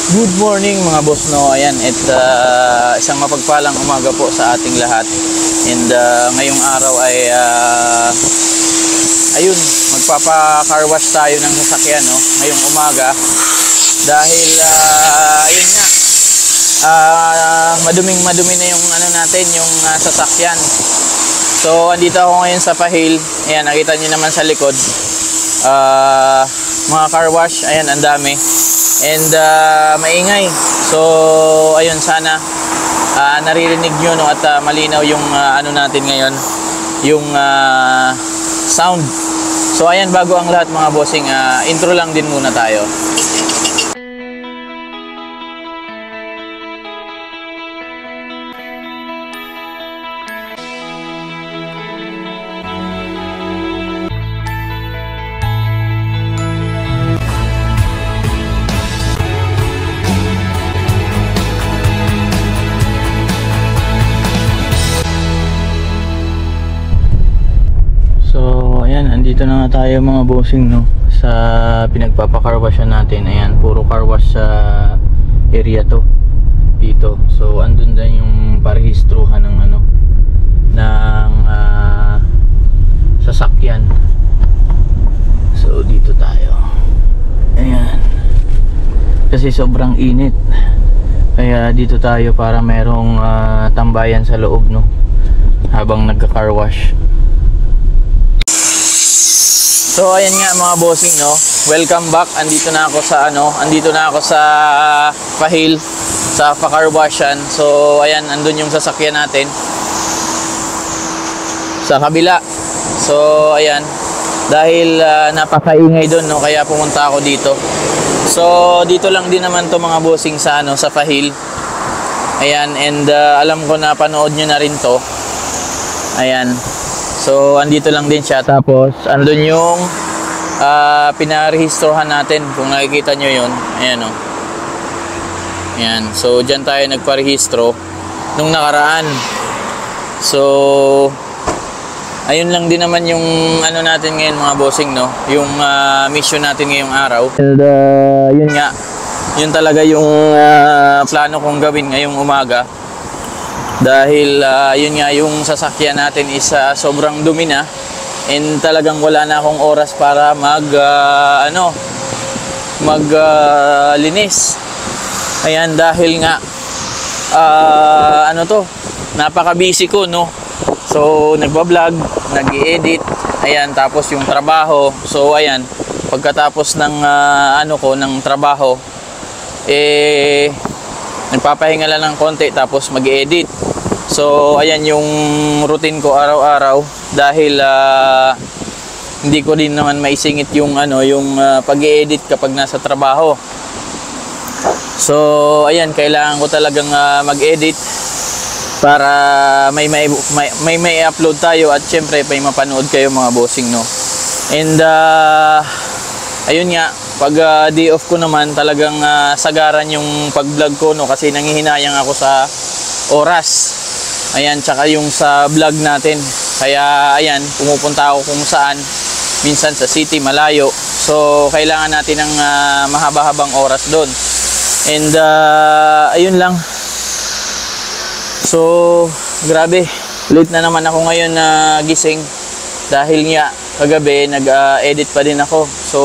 Good morning mga boss, no. Ayan, isang mapagpalang umaga po sa ating lahat. And ngayong araw ay ayun, magpapa-car wash tayo ng sasakyan, no, ngayong umaga. Dahil ayun nga, madumi na yung ano natin, yung sasakyan. So andito ako ngayon sa Pahil. Ayan, nakita niyo naman sa likod. Mga car wash, ayan, ang dami. And maingay. So ayun, sana naririnig nyo, no, at malinaw yung ano natin ngayon, yung sound. So ayan, bago ang lahat mga bossing, intro lang din muna tayo. Andito na nga tayo mga bossing, no, sa pinagpapakarwashan natin. Ayan, puro carwash sa area to dito. So andun din yung parehistruhan ng ano, ng sasakyan. So dito tayo. Ayan, kasi sobrang init, kaya dito tayo para merong tambayan sa loob, no, habang nagka-carwash. So ayan nga mga bossing, no, welcome back. Andito na ako sa Pahil, sa pa-carwashan. So ayan, andun yung sasakyan natin sa kabila. So ayan, dahil napakaingay doon, no, kaya pumunta ako dito. So dito lang din naman to mga bossing sa sa Pahil. Ayan, and alam ko na panood nyo na rin to. Ayan. So andito lang din siya, tapos andun yung pinarehistrohan natin, kung nakikita nyo yun. Ayan, o. Ayan, so dyan tayo nagparehistro nung nakaraan. So ayun lang din naman yung ano natin ngayon mga bossing, no, yung mission natin ngayong araw. And yun nga, yun talaga yung plano kong gawin ngayong umaga. Dahil yun nga, yung sasakyan natin is sobrang dumi na, and talagang wala na akong oras para linis. Ayan, dahil nga napaka-busy ko, no. So nagba-vlog, nag-i-edit, ayan, tapos yung trabaho. So ayan, pagkatapos ng ng trabaho, nagpapahinga lang ng konti, tapos mag-i-edit. So ayan yung routine ko araw-araw, dahil hindi ko din naman maisingit yung pag-i-edit kapag nasa trabaho. So ayan, kailangan ko talagang mag-edit para may upload tayo, at syempre may mapanood kayo mga bossing, no. And ayun nga, pag day off ko naman, talagang sagaran yung pag-vlog ko, no, kasi nanghihinayang ako sa oras. Ayan, tsaka yung sa vlog natin. Kaya ayan, pumupunta ako kung saan, minsan sa city, malayo. So kailangan natin ng mahaba-habang oras doon. And ayun lang. So grabe, late na naman ako ngayon na gising, dahil nga kagabi nag-edit pa din ako. So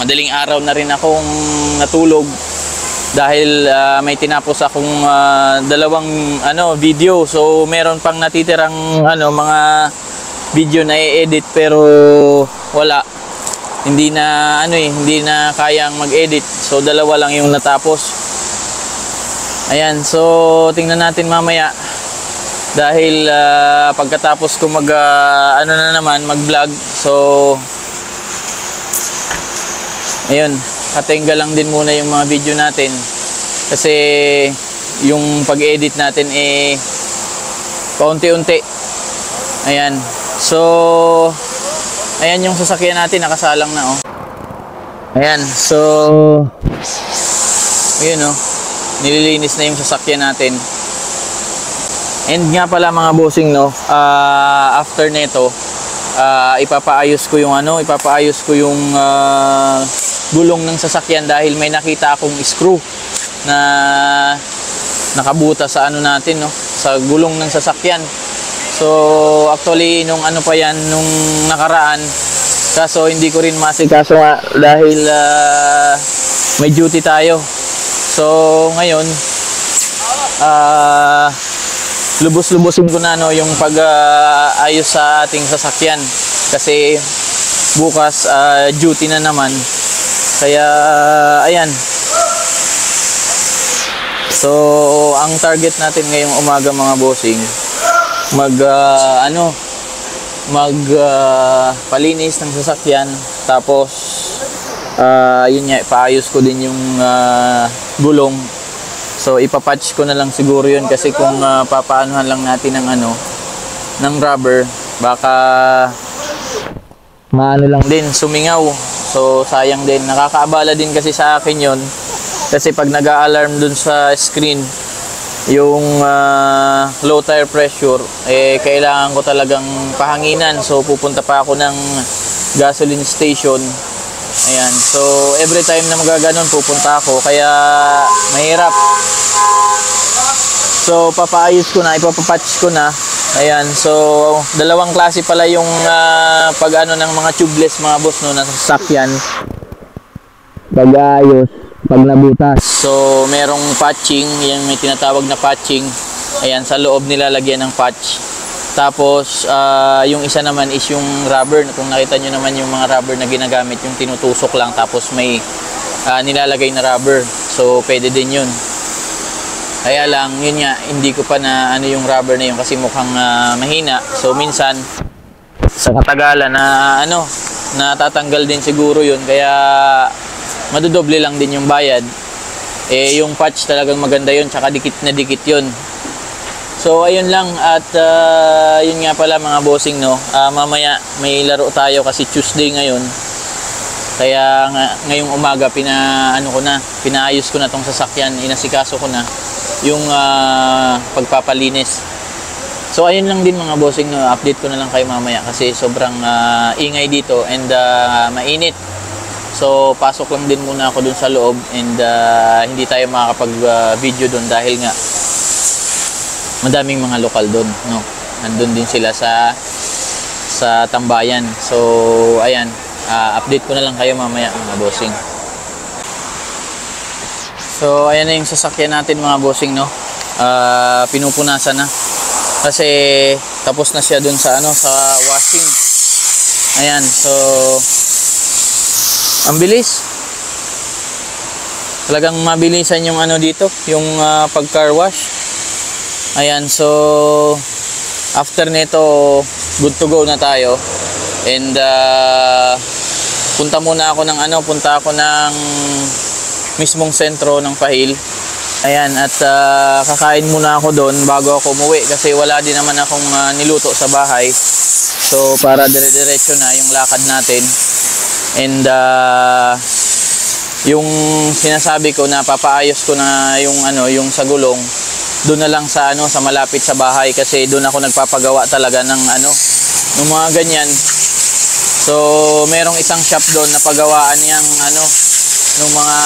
madaling araw na rin akong natulog, dahil may tinapos akong dalawang video. So meron pang natitirang mga video na i-edit, pero wala, hindi na kayang mag-edit. So dalawa lang yung natapos. Ayan, so tingnan natin mamaya, dahil pagkatapos ko mag-vlog. So ayun, katingga lang din muna yung mga video natin, kasi yung pag-edit natin paunti-unti. Ayan, so ayan yung sasakyan natin, nakasalang na, oh. Ayan, so ayun, oh, nililinis na yung sasakyan natin. And nga pala mga bossing, no, after neto, ipapaayos ko yung gulong ng sasakyan, dahil may nakita akong screw. na nakabuta sa ano natin, no, sa gulong ng sasakyan. So actually nung ano pa yan nung nakaraan, kaso hindi ko rin masikaso nga dahil may duty tayo. So ngayon lubos-lubosin ko na, no, yung pag-ayos sa ating sasakyan kasi bukas duty na naman. Kaya ayan. So ang target natin ngayong umaga mga bossing, palinis ng sasakyan, tapos yun nga, paayos ko din yung gulong. So ipapatch ko na lang siguro yun kasi kung papaanuhan lang natin ng rubber, baka maano lang din, sumingaw. So sayang din, nakakaabala din kasi sa akin yun kasi pag nag-a-alarm dun sa screen yung low tire pressure, kailangan ko talagang pahanginan. So pupunta pa ako ng gasoline station. Ayan, so every time na magaganon pupunta ako, kaya mahirap. So papaayos ko na, ipapapatch ko na. Ayan, so dalawang klase pala yung pag-ano ng mga tubeless mga boss, no, na sasakyan. Pag-ayos pag nabutas. So merong patching, yung may tinatawag na patching. Ayan, sa loob nilalagyan ng patch. Tapos yung isa naman is yung rubber. Kung nakita nyo naman yung mga rubber na ginagamit, yung tinutusok lang tapos may nilalagay na rubber. So pwede din yun. Kaya lang yun nga, hindi ko pa na ano yung rubber na yun kasi mukhang mahina. So minsan sa katagalan na natatanggal din siguro yun, kaya madodoble lang din yung bayad. Yung patch talagang maganda yun, tsaka dikit na dikit yun. So ayun lang, at yun nga pala mga bossing, no, mamaya may laro tayo kasi Tuesday ngayon. Kaya ngayong umaga pinaayos ko na tong sasakyan, inasikaso ko na yung pagpapalinis. So ayun lang din mga bossing, no, update ko na lang kayo mamaya kasi sobrang ingay dito and mainit. So pasok lang din muna ako dun sa loob and hindi tayo makakapag-video dun dahil nga madaming mga lokal dun, no. Nandun din sila sa tambayan. So ayan, update ko na lang kayo mamaya mga bossing. So ayan na yung sasakyan natin mga bossing, no. Pinupunasan na kasi tapos na siya dun sa sa washing. Ayan, so ang bilis. Talagang mabilisan yung dito, yung pag car wash. Ayan, so after nito good to go na tayo. And punta ako ng mismong sentro ng Pahil. Ayan, at kakain muna ako doon bago ako umuwi kasi wala din naman akong niluto sa bahay. So para dire-diretso na yung lakad natin. And yung sinasabi ko na papaayos ko na yung sa gulong, doon na lang sa sa malapit sa bahay kasi doon ako nagpapagawa talaga ng ng mga ganyan. So merong isang shop doon na pagawaan yang ng mga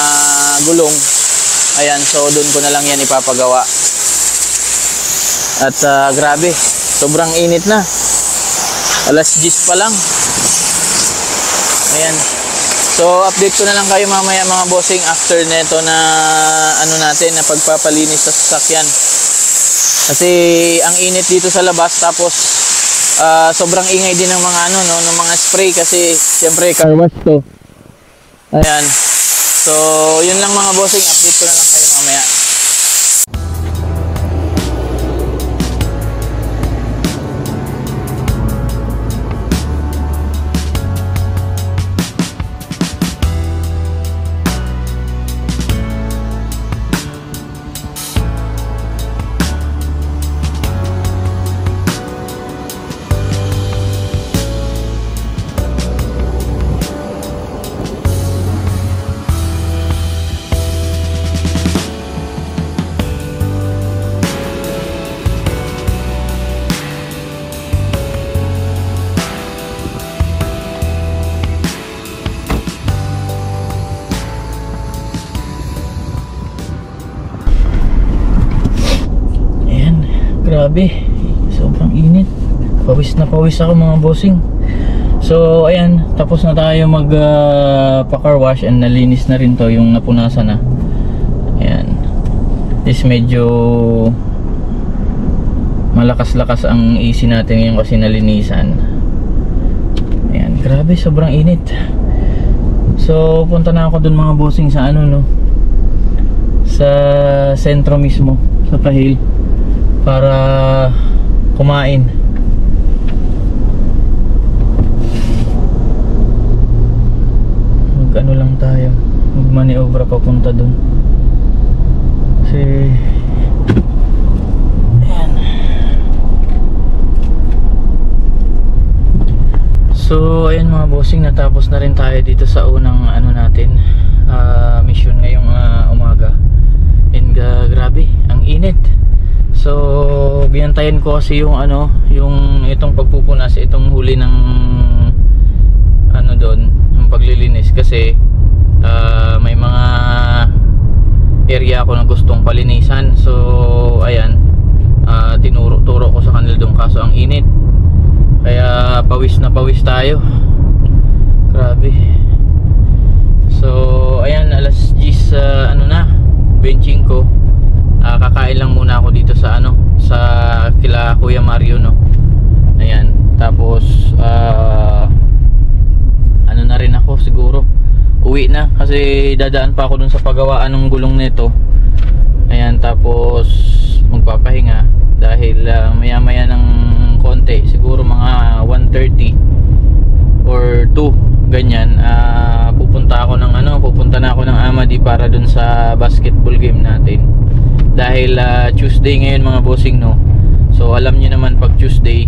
gulong. Ayan, so doon ko na lang yan ipapagawa. At grabe, sobrang init na. Alas 10 pa lang. Ayan. So update ko na lang kayo mamaya mga bossing after neto na natin na pagpapalinis sa sasakyan. Kasi ang init dito sa labas, tapos sobrang ingay din ng mga ng mga spray kasi syempre car wash to. Ayan. So yun lang mga bossing, update ko na lang kayo mamaya. Grabe, sobrang init. Pawis na pawis ako mga bossing. So ayan, tapos na tayo mag pa-car wash and nalinis na rin to, yung napunasan na. Ayan. This medyo malakas-lakas ang AC natin ngayon kasi nalinisan. Ayan, grabe, sobrang init. So punta na ako dun mga bossing sa ano no, sa sentro mismo, sa Pahil, para kumain. Mag ano lang tayo, magmaniobra papunta dun kasi ayan. So ayan mga bossing, natapos na rin tayo dito sa unang ano natin, mission ngayong umaga. And grabe, ang init. So binantayan ko kasi yung ano, yung itong pagpupunas, itong huli ng ano doon, yung paglilinis, kasi may mga area ako na gustong palinisan. So ayan, tinuro-turo ko sa kanila doon, kaso ang init. Kaya pawis na pawis tayo. Grabe. So ayan, alas 10 ano na, benching ko. Kakain lang muna ako dito sa ano, sa kila Kuya Mario no. Ayan, tapos ano na rin ako siguro, uwi na kasi dadaan pa ako dun sa paggawaan ng gulong nito. Ayan, tapos magpapahinga dahil maya maya ng konti, siguro mga 1:30 or 2 ganyan, pupunta na ako ng Amadi para dun sa basketball game natin. Dahil Tuesday ngayon mga bossing no. So alam niyo naman pag Tuesday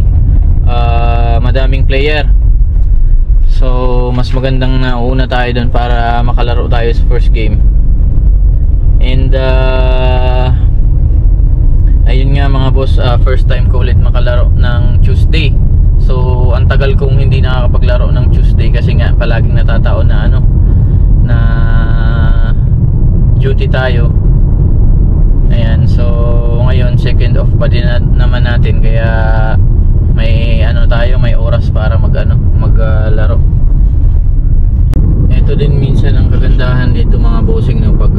madaming player. So mas magandang nauna tayo dun para makalaro tayo sa first game. And ayun nga mga boss, first time ko ulit makalaro ng Tuesday. So ang tagal kong hindi nakakapaglaro ng Tuesday kasi nga palaging natataon na ano, na duty tayo. Ayan, so ngayon second off pa din naman natin, kaya may ano tayo, may oras para maglaro. Ito din minsan ang kagandahan dito mga bossing no, pag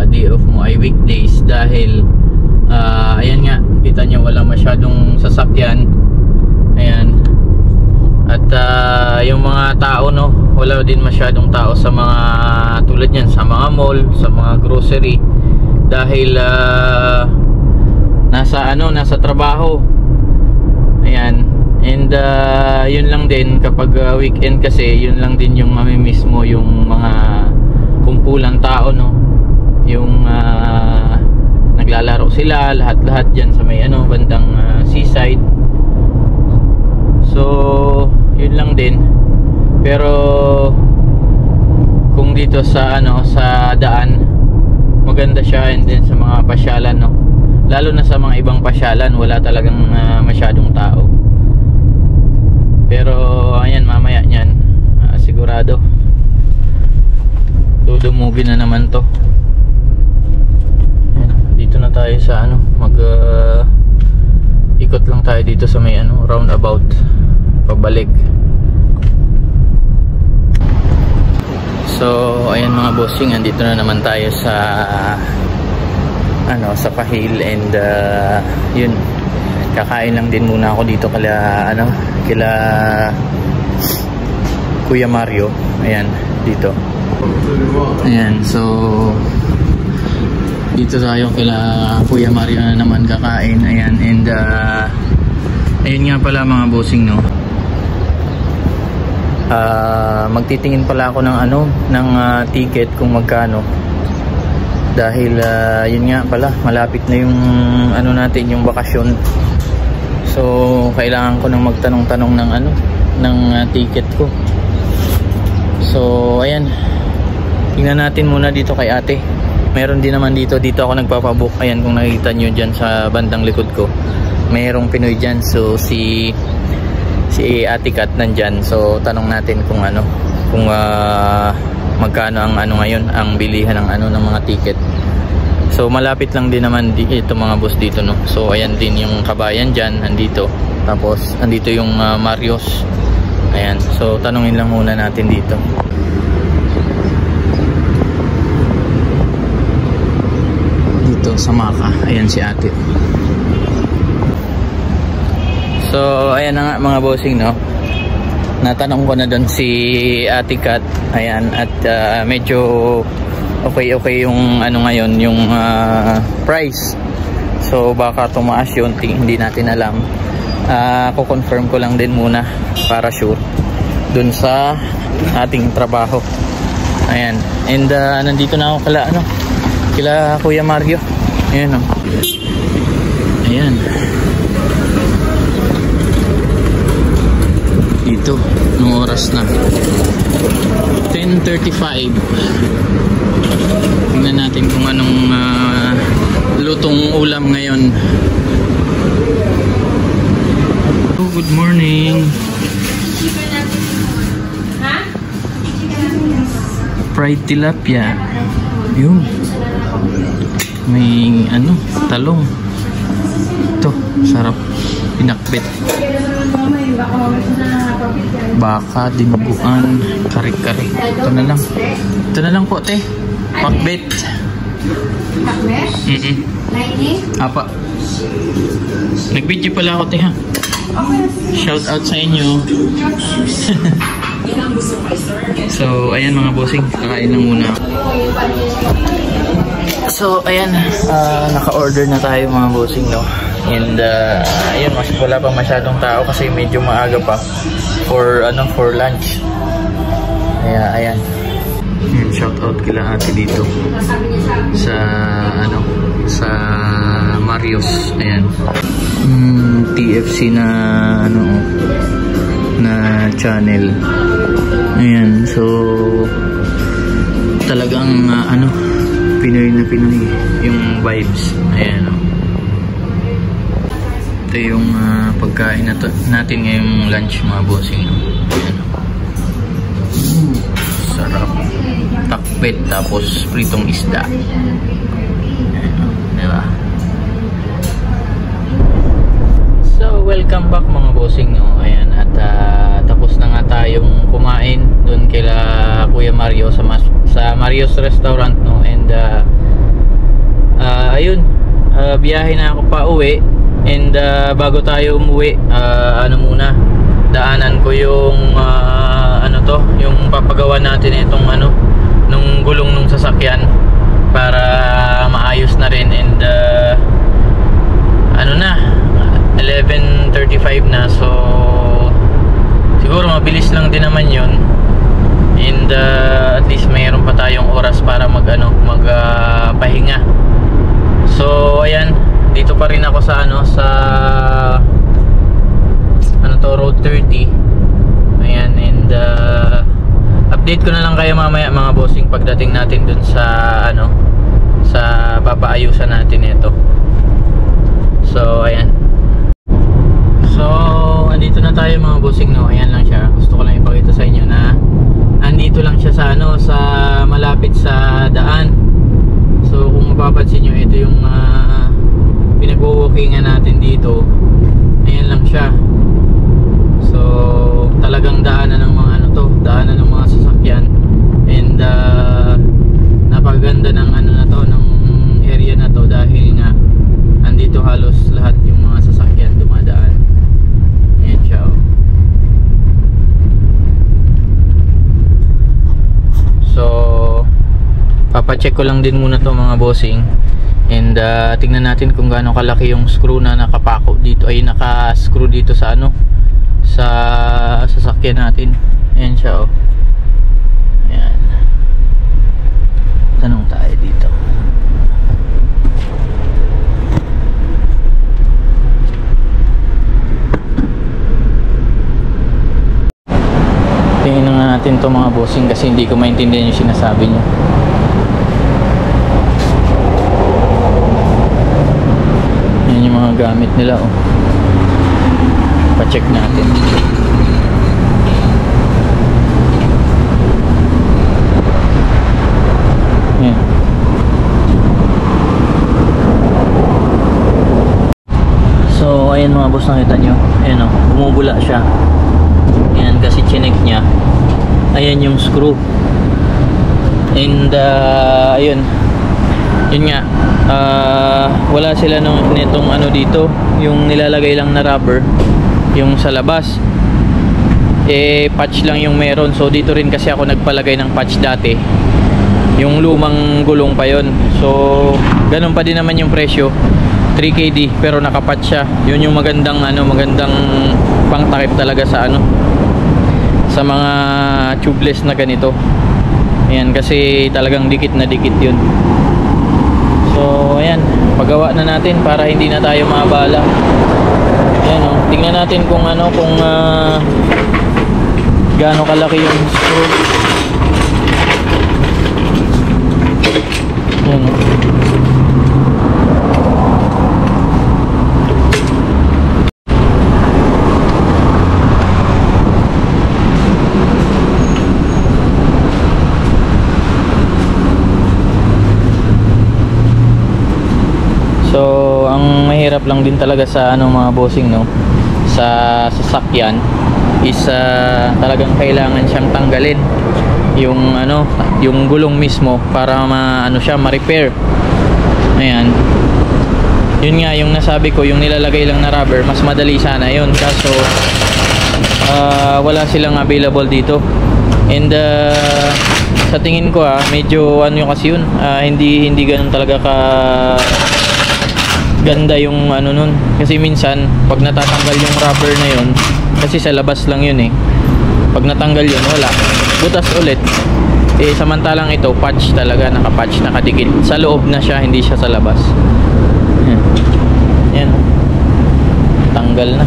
day off mo ay weekdays, dahil ayan nga, kita nyo wala masyadong sasakyan. Ayan. At yung mga tao no, wala din masyadong tao sa mga tulad yan, sa mga mall, sa mga grocery, dahil nasa trabaho. Ayan. And yun lang din kapag weekend, kasi yun lang din yung mamimiss mo, yung mga kumpulang tao no, yung naglalaro sila lahat-lahat dyan sa may ano, bandang seaside. So yun lang din. Pero kung dito sa ano, sa daan, maganda siya. And then sa mga pasyalan no, lalo na sa mga ibang pasyalan, wala talagang masyadong tao. Pero ayan, mamaya niyan sigurado dudumugi na naman to. Ayan, dito na tayo sa ano, ikot lang tayo dito sa may ano, roundabout pabalik. So ayan mga bossing, andito na naman tayo sa ano, sa Pahil. And yun, kakain lang din muna ako dito kila Kuya Mario. Ayan, dito. Ayan, so dito tayo kila Kuya Mario na naman kakain. Ayan, and ayun nga pala mga bossing no, magtitingin pala ako ng ano, ng ticket kung magkano, dahil yun nga pala, malapit na yung ano natin, yung bakasyon. So kailangan ko nang magtanong-tanong ng ano, ng ticket ko. So ayan, tingnan natin muna dito kay ate. Meron din naman dito ako nagpapabook. Ayan, kung nakikita nyo dyan sa bandang likod ko, mayroong Pinoy dyan. So si Ate Kat nandyan. So tanong natin kung ano, kung magkano ang ano ngayon, ang bilihan ng ano, ng mga ticket. So malapit lang din naman ito mga boss dito, no. So ayan din yung Kabayan dyan, andito. Tapos andito yung Marios. Ayan, so tanungin lang muna natin dito. Dito sa Maka, ayan si ate. So ayan na nga mga bossing, no. Natanong ko na doon si Ate Kat. Ayan, at medyo okay yung ano ngayon, yung price. So baka tumaas yun, hindi natin alam. Ko-confirm ko lang din muna para sure dun sa ating trabaho. Ayan, and nandito na ako kila Kuya Mario. Ayan, ayan dito, nung oras na 10:35. Tingnan natin kung anong lutong ulam ngayon. Oh, good morning. Fried tilapia. Yun. May talong. Ito, sarap. Pinakbet. Baka, dinuguan, kari-kari. Ito na lang po, te. Pakbet. Pakbet? Apa. Nag-video pala ako, te, ha? Shout out sa inyo. So, ayan mga bossing, kakain lang muna. So, ayan, naka-order na tayo mga bossing, no? And ayun, wala pa masyadong tao kasi medyo maaga pa for lunch. Kaya ayan. Shout out kila ate dito sa sa Marios. Ayan. TFC na na channel. Ayan, so talagang Pinoy na Pinoy yung vibes. Ayan. Ito yung pagkain natin ngayong lunch mga bossing. Ayan. Sarap. Takbet tapos pritong isda. Ayan, diba? So welcome back mga bossing, no. Ayan, at tapos na nga tayong kumain doon kila Kuya Mario sa Mario's Restaurant, no. And ayun, biyahe na ako pa uwi. And bago tayo umuwi, muna, daanan ko yung yung papagawa natin itong nung gulong nung sasakyan para maayos na rin. And 11:35 na, so siguro mabilis lang din naman yun. And at least mayroon pa tayong oras para magpahinga. So ayan, dito pa rin ako sa Road 30. Ayan, and update ko na lang kayo mamaya mga bossing pagdating natin dun sa sa papaayusan natin ito. So ayan. So andito na tayo mga bossing, no. Ayan lang siya. Gusto ko lang ipakita sa inyo na andito lang siya sa sa malapit sa daan. So kung mapapansin nyo, ito yung pinag-walkingan natin dito. Ayan lang siya. So talagang daanan ng mga daanan ng mga sasakyan. And napaganda ng ng area na to dahil nga andito halos lahat yung mga sasakyan dumadaan. Ayan siya, oh. So papacheck ko lang din muna to mga bossing. And tingnan natin kung gaano kalaki yung screw na nakapako dito, ay naka-screw dito sa sa sasakyan natin. Ayan siya, oh. Ayan. Tanong tayo dito. Tingnan nga natin to mga bossing kasi hindi ko maintindihan yung sinasabi niya. Yan yung mga gamit nila, oh. Pa-check natin. Yan. mga boss, nakita nyo. Ayan o, bumubula siya. Ayan, kasi chinek niya. Ayan yung screw. And ayun. Yun nga. Wala sila nitong ano dito. Yung nilalagay lang na rubber. Yung sa labas. Patch lang yung meron. So dito rin kasi ako nagpalagay ng patch dati. Yung lumang gulong pa yon. So ganun pa din naman yung presyo. 3KD pero nakapatch siya. Yun yung magandang magandang pangtakip talaga sa sa mga tubeless na ganito. Ayan, kasi talagang dikit na dikit yun. So ayan, pagawa na natin para hindi na tayo maabala. Ayan o, tingnan natin kung kung gaano kalaki yung screw. Ayan o. So, ang mahirap lang din talaga sa mga bossing sa sasakyan is talagang kailangan siyang tanggalin yung yung gulong mismo para ma-repair. Ayan. Yun nga yung nasabi ko, yung nilalagay lang na rubber, mas madali sana yun, kaso wala silang available dito. And sa tingin ko medyo kasi yun, hindi ganun talaga ka ganda yung nun, kasi minsan pag natatanggal yung rubber na yun, kasi sa labas lang yun pag natanggal yun, wala, butas ulit. Samantalang ito patch talaga, nakapatch, nakadikit sa loob na siya, hindi siya sa labas. Yan, tanggal na.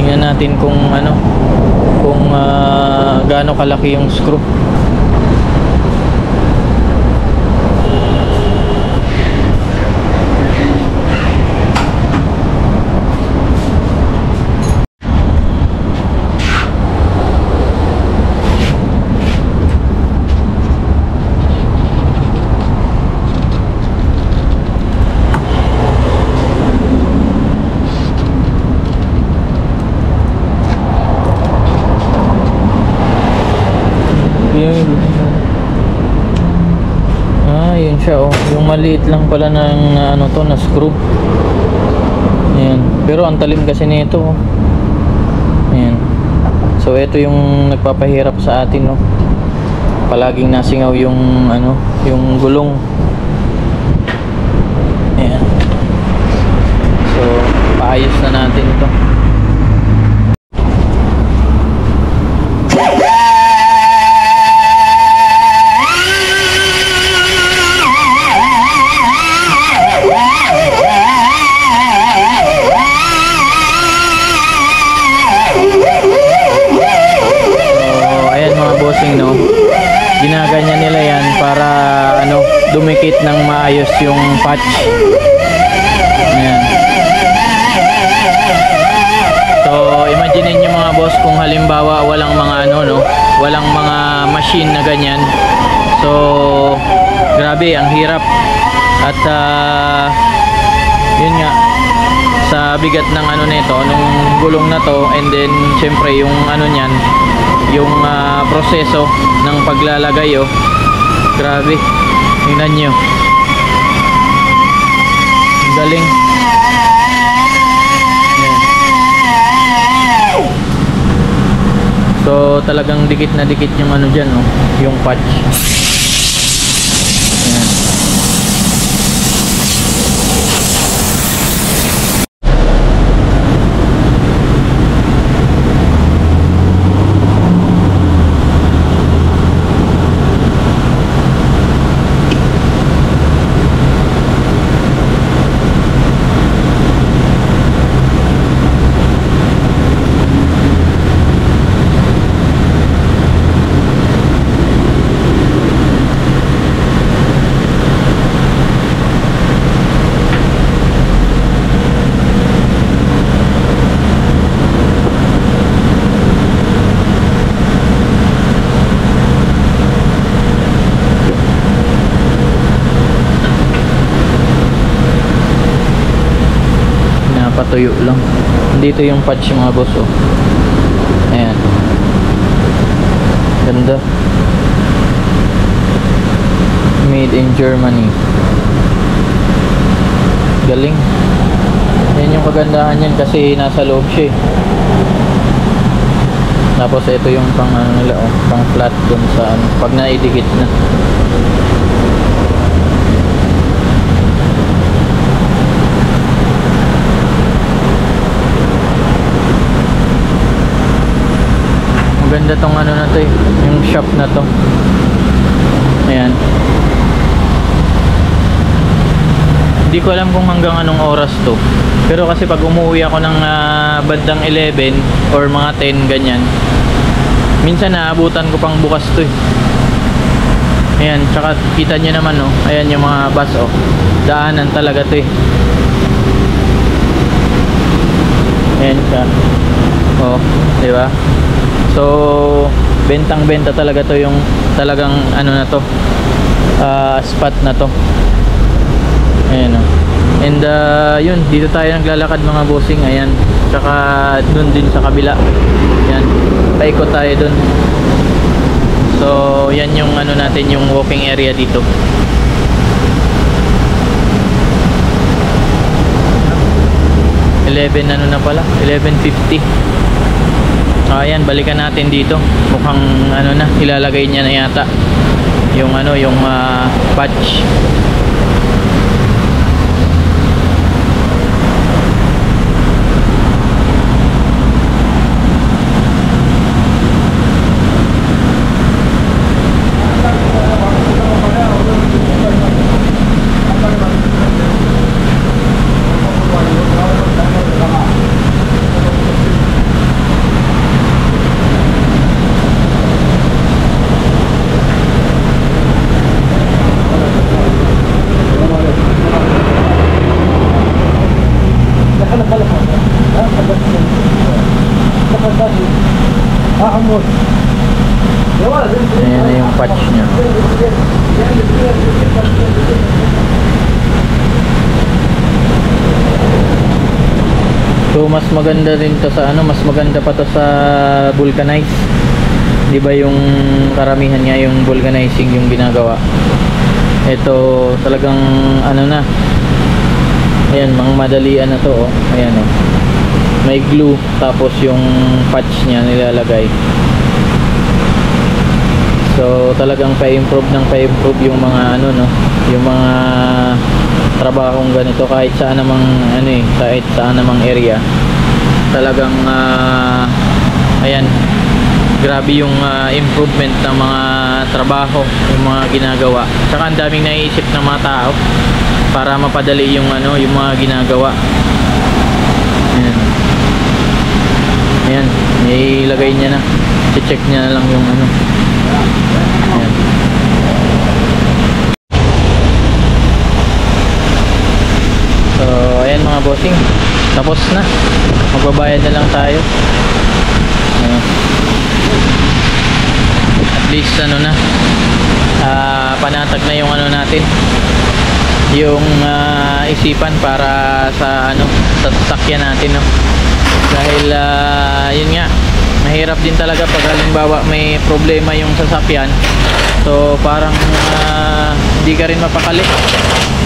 Tingnan natin kung kung gaano kalaki yung screw. Yun siya yung maliit lang pala ng na screw. Ayan, pero ang talim kasi nito. Ayan, so ito yung nagpapahirap sa atin palaging nasingaw yung yung gulong. Ayan, so paayos na natin ito. Ginaganyan nila yan para dumikit ng maayos yung patch. Ayan. So imagine niyo mga boss, kung halimbawa walang mga walang mga machine na ganyan. So grabe, ang hirap. At yun nga, sa bigat ng nito, nung gulong na to, and then syempre yung niyan, yung proseso ng paglalagay grabe, tingnan nyo, ang galing. Ayan. So talagang dikit na dikit yung dyan yung patch. Ayan. tuyo lang. Dito yung patch mga boss, oh. Ayan. Ganda. Made in Germany. Galing. Yan yung kagandahan yan kasi nasa loob siya, eh. Tapos ito yung pang ano nila, oh, pang flat dun sa ano, pag naidikit na. Maganda tong ano na to, eh, yung shop na to. Ayan. Hindi ko alam kung hanggang anong oras to. Pero kasi pag umuwi ako ng bandang 11 or mga 10 ganyan, minsan naabutan ko pang bukas to, eh. Ayan, tsaka kita nyo naman, oh. Ayan yung mga bus, oh. Daanan talaga to, eh. Ayan siya. Oh, di ba? So, bentang-benta talaga to, yung talagang ano na to, spot na to. Ayan, oh. And yun, dito tayo naglalakad mga bossing. Ayan, tsaka dun din sa kabila. Ayan, paikot tayo dun. So, yan yung ano natin, yung walking area dito. Ano na pala, 11:50. Ayan, balikan natin dito. Mukhang ano na, ilalagay niya na yata yung ano, yung patch. Ayan na yung patch nya. So mas maganda rin to sa ano, mas maganda pa to sa vulcanize. Di ba yung karamihan nga yung vulcanizing yung ginagawa. Ito talagang ano na. Ayan, mga madalian na to, oh. Ayan, oh. May glue tapos yung patch nya nilalagay. So talagang pa-improve yung mga ano, no, yung mga trabahong ganito kahit saan namang ano, eh, kahit saan namang area. Talagang ayan, grabe yung improvement ng mga trabaho, yung mga ginagawa. Saka ang daming naiisip ng mga tao para mapadali yung ano, yung mga ginagawa. Ayan. Ayan, ilagay niya na. I-check niya na lang yung ano. Ayan. So, ayan mga bossing. Tapos na. Magbabayad na lang tayo. Ayan. At least ano na. Panatag na yung ano natin. Yung isipan para sa ano, sa sasakyan natin, no. Dahil yun nga, mahirap din talaga pag halimbawa may problema yung sasakyan. So parang hindi ka rin mapakali.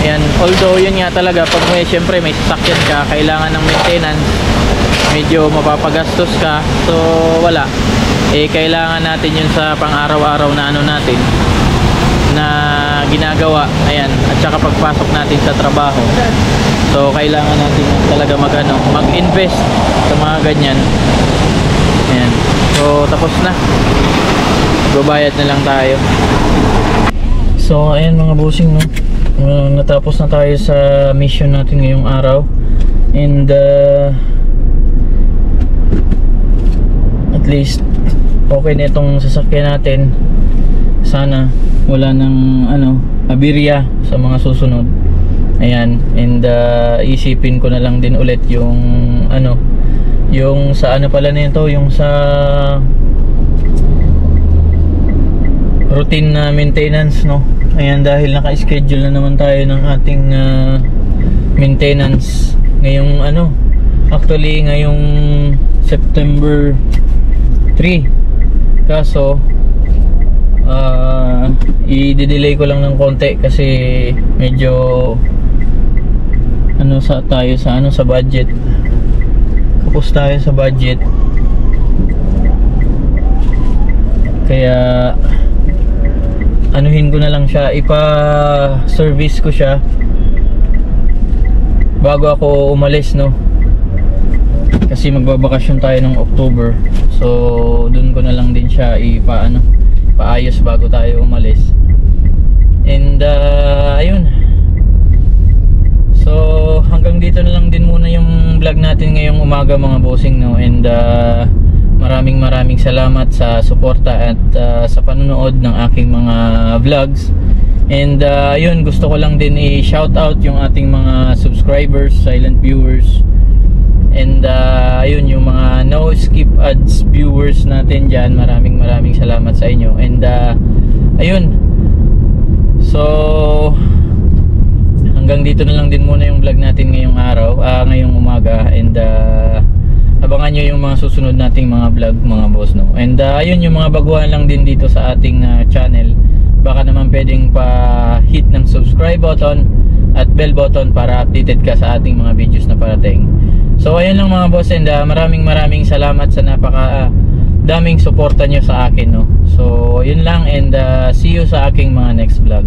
Ayan, although yun nga talaga pag may, syempre may sasakyan ka, kailangan ng maintenance, medyo mapapagastos ka. So wala, eh kailangan natin yun sa pang araw-araw na ano natin na ginagawa. Ayan, at saka pagpasok natin sa trabaho, so kailangan natin talaga mag-invest sa mga ganyan. Ayan, so tapos na, babayad na lang tayo. So ayan mga bossing, no, natapos na tayo sa mission natin ngayong araw. And at least okay na itong sasakyan natin. Sana wala nang ano, aberya sa mga susunod. Ayan, and isipin ko na lang din ulit yung ano, yung sa ano pala nito, yung sa routine na maintenance, no. Ayan, dahil naka-schedule na naman tayo ng ating maintenance ngayong ano, actually ngayong September 3. Kaso i-delay ko lang ng konti kasi medyo tayo sa budget. Kapos tayo sa budget. Kaya anuhin ko na lang siya, ipa-service ko siya bago ako umalis, no? Kasi magbabakasyon tayo ng October. So dun ko na lang din siya paayos bago tayo umalis. And ayun. So hanggang dito na lang din muna yung vlog natin ngayong umaga, mga bossing, no? And maraming salamat sa suporta at sa panonood ng aking mga vlogs. And ayun, gusto ko lang din i-shout out yung ating mga subscribers, silent viewers. And ayun, yung mga no skip ads viewers natin dyan, maraming salamat sa inyo. And ayun, so hanggang dito na lang din muna yung vlog natin ngayong araw, ngayong umaga. And abangan nyo yung mga susunod nating mga vlog, mga boss, no? And ayun, yung mga baguhan lang din dito sa ating channel, baka naman pwedeng pa-hit ng subscribe button at bell button para updated ka sa ating mga videos na parating. So ayun lang, mga boss, and maraming salamat sa daming suporta nyo sa akin, no? So yun lang, and see you sa aking mga next vlog.